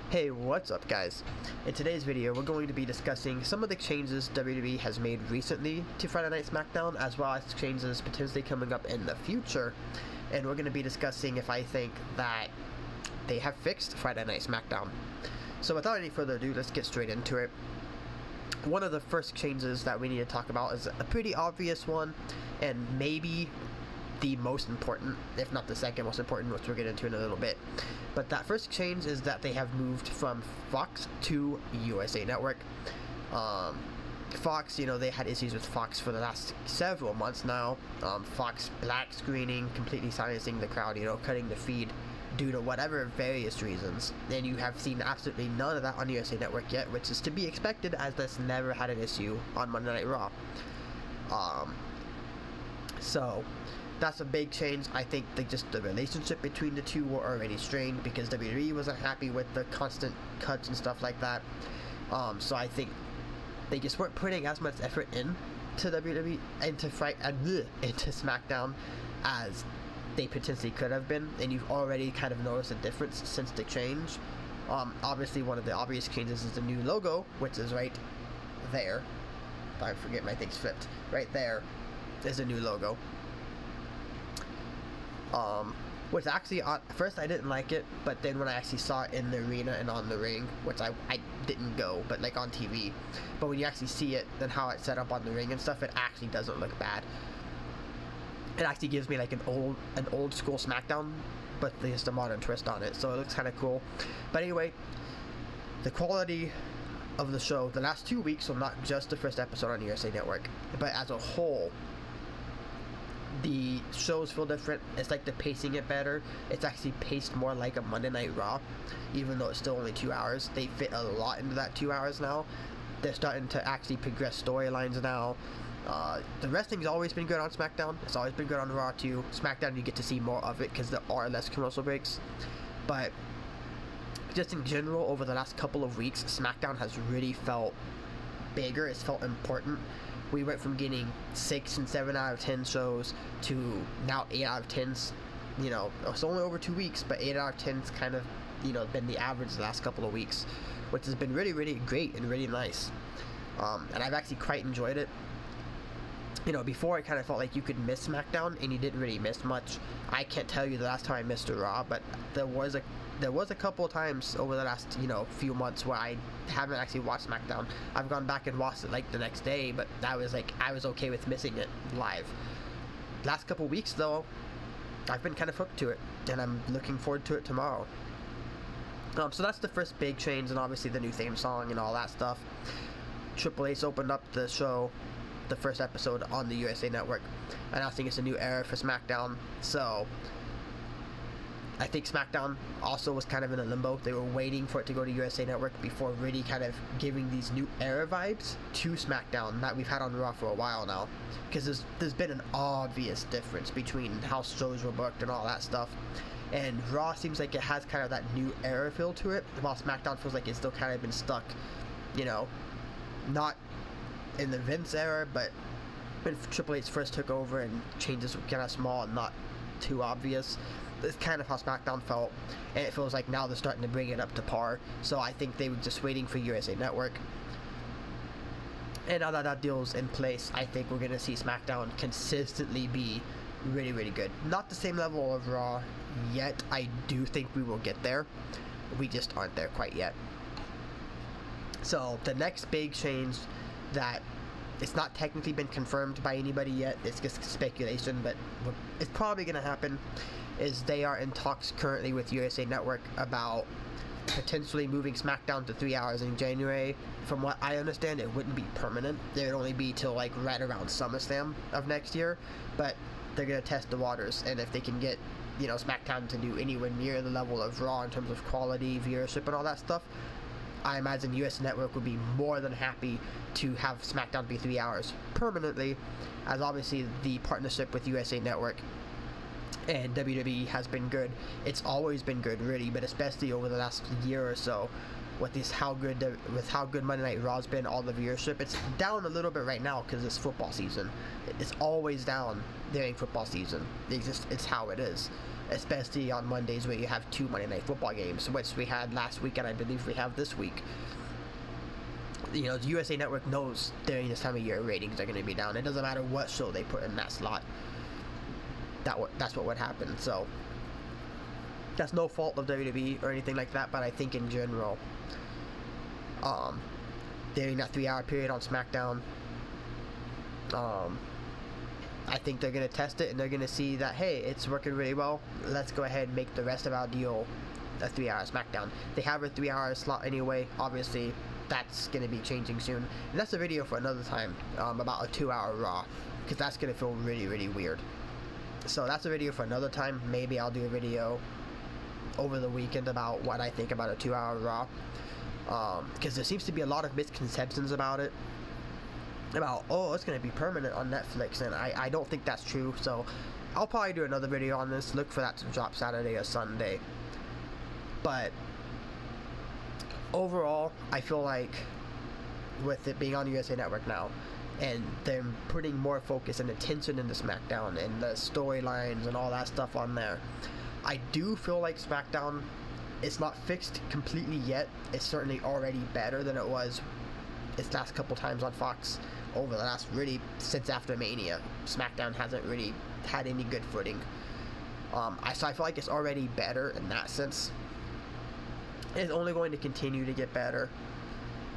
Hey, what's up guys? In today's video, we're going to be discussing some of the changes WWE has made recently to Friday Night Smackdown, as well as changes potentially coming up in the future. And we're going to be discussing if I think that they have fixed Friday Night Smackdown. So without any further ado, let's get straight into it. One of the first changes that we need to talk about is a pretty obvious one, and maybe the most important, if not the second most important, which we'll get into in a little bit. But that first change is that they have moved from Fox to USA Network. Fox, they had issues with Fox for the last several months now. Fox black screening, completely silencing the crowd, cutting the feed due to whatever various reasons. And you have seen absolutely none of that on USA Network yet, which is to be expected, as that's never had an issue on Monday Night Raw. So that's a big change. I think just the relationship between the two were already strained because WWE wasn't happy with the constant cuts and stuff like that. So I think they just weren't putting as much effort into WWE, into SmackDown as they potentially could have been, and you've already kind of noticed a difference since the change. Obviously, one of the obvious changes is the new logo, which is right there. I forget, my thing's flipped. Right there is a new logo. Which actually, at first I didn't like it, but then when I actually saw it in the arena and on the ring, which I didn't go, but like on TV, but when you actually see it and how it's set up on the ring and stuff, it actually doesn't look bad. It actually gives me like an old school SmackDown, but just a modern twist on it, so it looks kind of cool. But anyway, the quality of the show, the last 2 weeks, so not just the first episode on USA Network, but as a whole, the shows feel different. It's like they're pacing it better. It's actually paced more like a Monday Night Raw, even though it's still only 2 hours. They fit a lot into that 2 hours now. They're starting to actually progress storylines now. The wrestling's always been good on SmackDown. It's always been good on Raw too. SmackDown, you get to see more of it because there are less commercial breaks. But just in general, over the last couple of weeks, SmackDown has really felt bigger. It's felt important. We went from getting 6 and 7 out of 10 shows to now 8 out of 10s. It's only over 2 weeks, but 8 out of 10's kind of, been the average the last couple of weeks, which has been really, really great and really nice. And I've actually quite enjoyed it. Before it kind of felt like you could miss SmackDown and you didn't really miss much. I can't tell you the last time I missed a Raw, but there was a couple of times over the last few months where I haven't actually watched SmackDown. I've gone back and watched it like the next day, but I was okay with missing it live. Last couple of weeks though, I've been kind of hooked to it, and I'm looking forward to it tomorrow. So that's the first big change, and obviously the new theme song and all that stuff. Triple H opened up the show, the first episode, on the USA Network, announcing it's a new era for SmackDown. So I think SmackDown also was kind of in a limbo. They were waiting for it to go to USA Network before really kind of giving these new era vibes to SmackDown that we've had on Raw for a while now. Because there's been an obvious difference between how shows were booked and all that stuff. And Raw seems like it has kind of that new era feel to it, while SmackDown feels like it's still kind of been stuck, not in the Vince era, but when Triple H first took over and changes were kind of small and not too obvious. That's kind of how SmackDown felt, and it feels like now they're starting to bring it up to par. So I think they were just waiting for USA Network. And now that that deal's in place, I think we're going to see SmackDown consistently be really, really good. Not the same level of Raw yet. I do think we will get there. We just aren't there quite yet. So the next big change that it's not technically been confirmed by anybody yet, it's just speculation, but it's probably going to happen, is they are in talks currently with USA Network about potentially moving SmackDown to 3 hours in January. From what I understand, it wouldn't be permanent. It would only be till like right around SummerSlam of next year, but they're going to test the waters, and if they can get SmackDown to do anywhere near the level of Raw in terms of quality, viewership, and all that stuff, I imagine US Network would be more than happy to have SmackDown be 3 hours permanently, as obviously the partnership with USA Network and WWE has been good. It's always been good, really, but especially over the last year or so, with how good Monday Night Raw's been, all the viewership. It's down a little bit right now because it's football season. It's always down during football season. It's how it is. especially on Mondays where you have 2 Monday Night Football games, which we had last week and I believe we have this week. You know, the USA Network knows during this time of year ratings are going to be down. It doesn't matter what show they put in that slot. That's what would happen. So that's no fault of WWE or anything like that, but I think in general, during that 3-hour period on SmackDown, I think they're going to test it and they're going to see that, hey, it's working really well. Let's go ahead and make the rest of our deal a 3-hour SmackDown. They have a 3-hour slot anyway. Obviously, that's going to be changing soon. And that's a video for another time, about a 2-hour Raw, because that's going to feel really, really weird. So that's a video for another time. Maybe I'll do a video over the weekend about what I think about a 2-hour Raw, because there seems to be a lot of misconceptions about it, about, oh, it's going to be permanent on Netflix, and I don't think that's true. So I'll probably do another video on this. Look for that to drop Saturday or Sunday. But overall, I feel like with it being on USA Network now, and them putting more focus and attention into SmackDown and the storylines and all that stuff on there, I do feel like SmackDown, it's not fixed completely yet. It's certainly already better than it was its last couple times on Fox over the last, really, since after Mania. SmackDown hasn't really had any good footing. So I feel like it's already better in that sense. It's only going to continue to get better,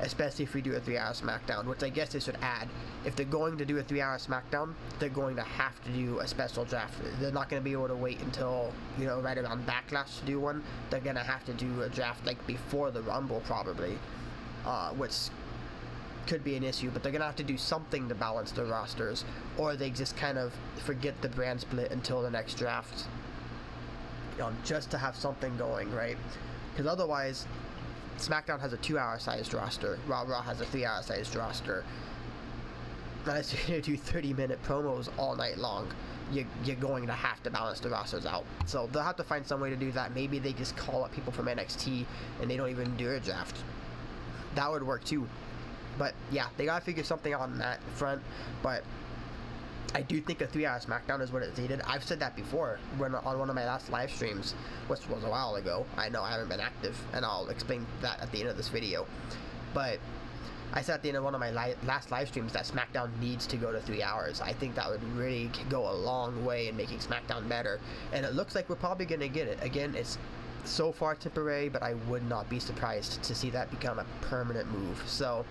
especially if we do a 3-hour SmackDown, which I guess they should add. If they're going to do a 3-hour SmackDown, they're going to have to do a special draft. They're not going to be able to wait until, you know, right around Backlash to do one. They're going to have to do a draft like before the Rumble probably, which could be an issue, but they're going to have to do something to balance the rosters, or they just kind of forget the brand split until the next draft, just to have something going, right? Because otherwise, SmackDown has a 2-hour sized roster, Raw has a 3-hour sized roster. Unless you're going to do 30-minute promos all night long, you're going to have to balance the rosters out. So they'll have to find some way to do that. Maybe they just call up people from NXT and they don't even do a draft. That would work too. But yeah, they gotta figure something out on that front. But I do think a 3-hour SmackDown is what it's needed. I've said that before when on one of my last live streams, which was a while ago. I know I haven't been active, and I'll explain that at the end of this video. But I said at the end of one of my last live streams that SmackDown needs to go to 3 hours. I think that would really go a long way in making SmackDown better. And it looks like we're probably going to get it. Again, it's so far temporary, but I would not be surprised to see that become a permanent move. So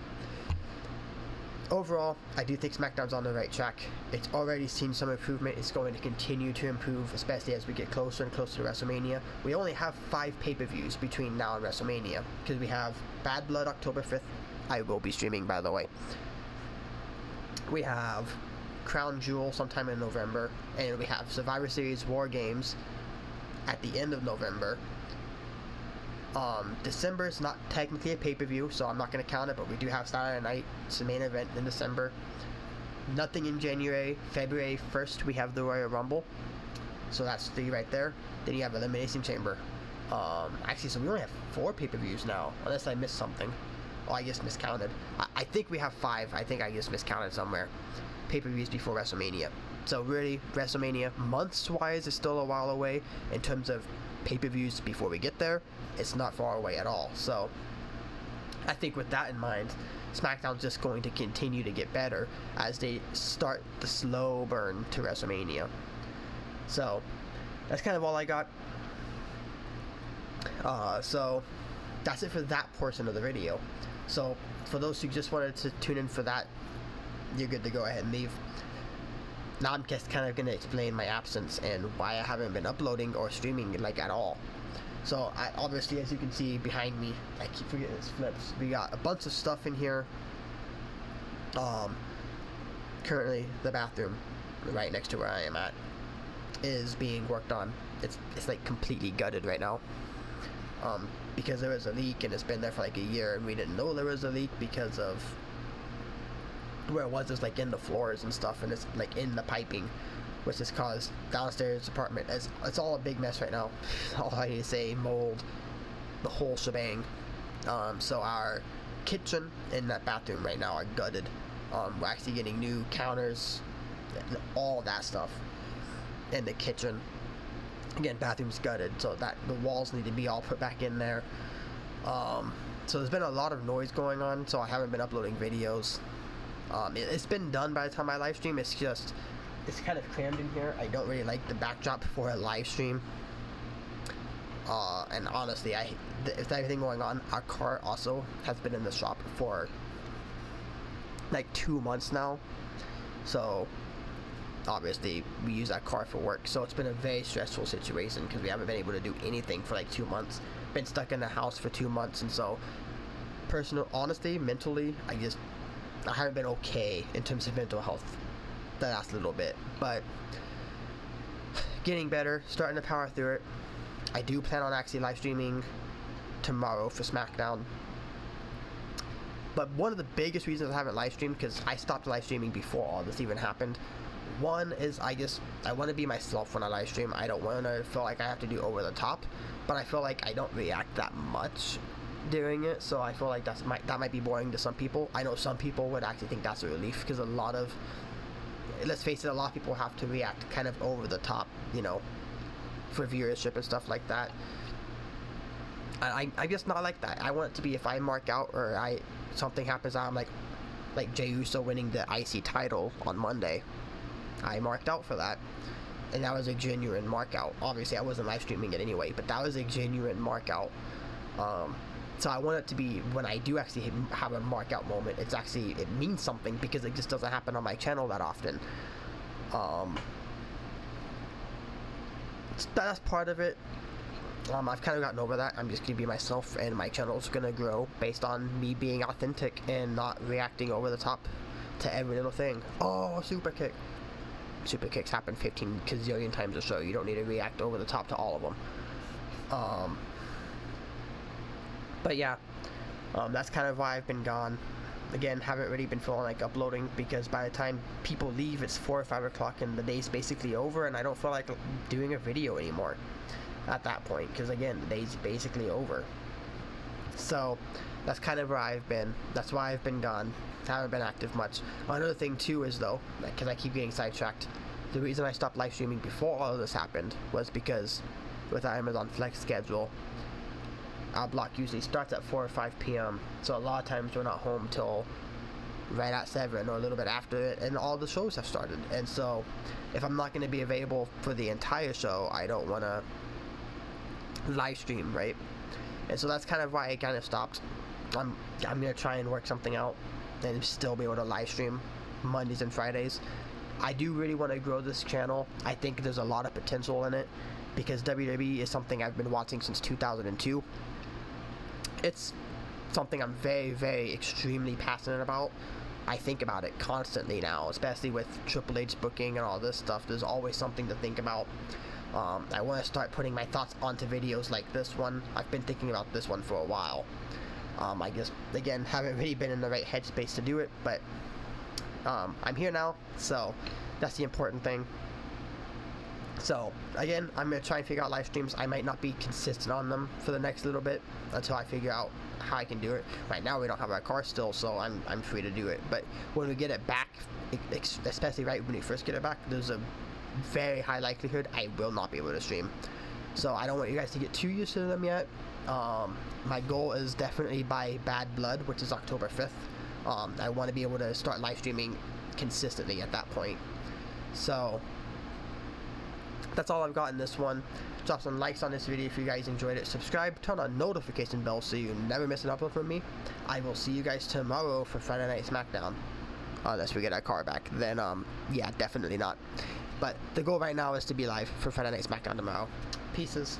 overall, I do think SmackDown's on the right track. It's already seen some improvement. It's going to continue to improve, especially as we get closer and closer to WrestleMania. We only have 5 pay-per-views between now and WrestleMania, because we have Bad Blood October 5th. I will be streaming, by the way. We have Crown Jewel sometime in November, and we have Survivor Series War Games at the end of November. December is not technically a pay-per-view, so I'm not going to count it, but we do have Saturday Night. It's the main event in December. Nothing in January. February 1st, we have the Royal Rumble. So that's 3 right there. Then you have Elimination Chamber. Actually, so we only have 4 pay-per-views now, unless I missed something. Oh, I just miscounted. I think we have 5. I think I just miscounted somewhere. Pay-per-views before WrestleMania. So really, WrestleMania, months-wise, is still a while away. In terms of pay-per-views before we get there, it's not far away at all. So I think with that in mind, SmackDown's just going to continue to get better as they start the slow burn to WrestleMania. So that's kind of all I got. So that's it for that portion of the video. So for those who just wanted to tune in for that, you're good to go ahead and leave. Now I'm just kind of going to explain my absence and why I haven't been uploading or streaming like at all. So obviously, as you can see behind me, I keep forgetting this flips. We got a bunch of stuff in here. Currently the bathroom right next to where I am at is being worked on. It's like completely gutted right now. Because there was a leak and it's been there for like a year and we didn't know there was a leak because of where it was like in the floors and stuff, and it's like in the piping, which has caused downstairs apartment. It's all a big mess right now. All I need to say, mold, the whole shebang. So our kitchen and that bathroom right now are gutted. We're actually getting new counters, all that stuff in the kitchen. Again, bathroom's gutted, so that the walls need to be all put back in there. So there's been a lot of noise going on, so I haven't been uploading videos. It's been done by the time I live stream. It's just, it's kind of crammed in here. I don't really like the backdrop for a live stream. And honestly, with everything going on, our car also has been in the shop for like 2 months now. So obviously we use that car for work, so it's been a very stressful situation because we haven't been able to do anything for like 2 months. Been stuck in the house for 2 months, and so honestly, mentally, I haven't been okay in terms of mental health the last little bit, but getting better, starting to power through it. I do plan on actually live streaming tomorrow for Smackdown. But one of the biggest reasons I haven't live streamed, because I stopped live streaming before all this even happened. One is I want to be myself when I live stream. I don't want to feel like I have to do over the top, but I feel like I don't react that much during it, so I feel like that might be boring to some people. I know some people would actually think that's a relief, because a lot of, let's face it, a lot of people have to react kind of over the top, you know, for viewership and stuff like that. I'm just not like that. I want it to be, if I mark out or something happens, I'm like Jey Uso winning the IC title on Monday. I marked out for that, and that was a genuine mark out. Obviously I wasn't live streaming it anyway, but that was a genuine mark out. So I want it to be, when I do actually have a mark out moment, it means something, because it just doesn't happen on my channel that often. That's part of it. I've kind of gotten over that. I'm just gonna be myself, and my channel's gonna grow based on me being authentic and not reacting over the top to every little thing. Oh, super kick. Super kicks happen 15 gazillion times a show. You don't need to react over the top to all of them. But yeah, that's kind of why I've been gone. Again, haven't really been feeling like uploading, because by the time people leave, it's 4 or 5 o'clock and the day's basically over, and I don't feel like doing a video anymore at that point, because again, the day's basically over. So that's kind of where I've been. That's why I've been gone. Haven't been active much. Another thing too is, though, because I keep getting sidetracked, the reason I stopped live streaming before all of this happened was because with our Amazon Flex schedule, our block usually starts at 4 or 5 p.m. So a lot of times we're not home till right at 7 or a little bit after it, and all the shows have started. And so if I'm not going to be available for the entire show, I don't want to live stream, right? And so that's kind of why I kind of stopped. I'm going to try and work something out and still be able to live stream Mondays and Fridays. I do really want to grow this channel. I think there's a lot of potential in it, because WWE is something I've been watching since 2002. It's something I'm very, very extremely passionate about. I think about it constantly now, especially with Triple H booking and all this stuff. There's always something to think about. I want to start putting my thoughts onto videos like this one. I've been thinking about this one for a while. I just, again, haven't really been in the right headspace to do it, but I'm here now, so that's the important thing. So again, I'm gonna try and figure out live streams. I might not be consistent on them for the next little bit until I figure out how I can do it. Right now we don't have our car still, so I'm free to do it. But when we get it back, especially right when we first get it back, there's a very high likelihood I will not be able to stream. So I don't want you guys to get too used to them yet. My goal is definitely by Bad Blood, which is October 5th. I want to be able to start live streaming consistently at that point. So that's all I've got in this one. Drop some likes on this video if you guys enjoyed it. Subscribe, turn on notification bell so you never miss an upload from me. I will see you guys tomorrow for Friday Night Smackdown. Unless we get our car back, then yeah, definitely not. But the goal right now is to be live for Friday Night Smackdown tomorrow. Pieces.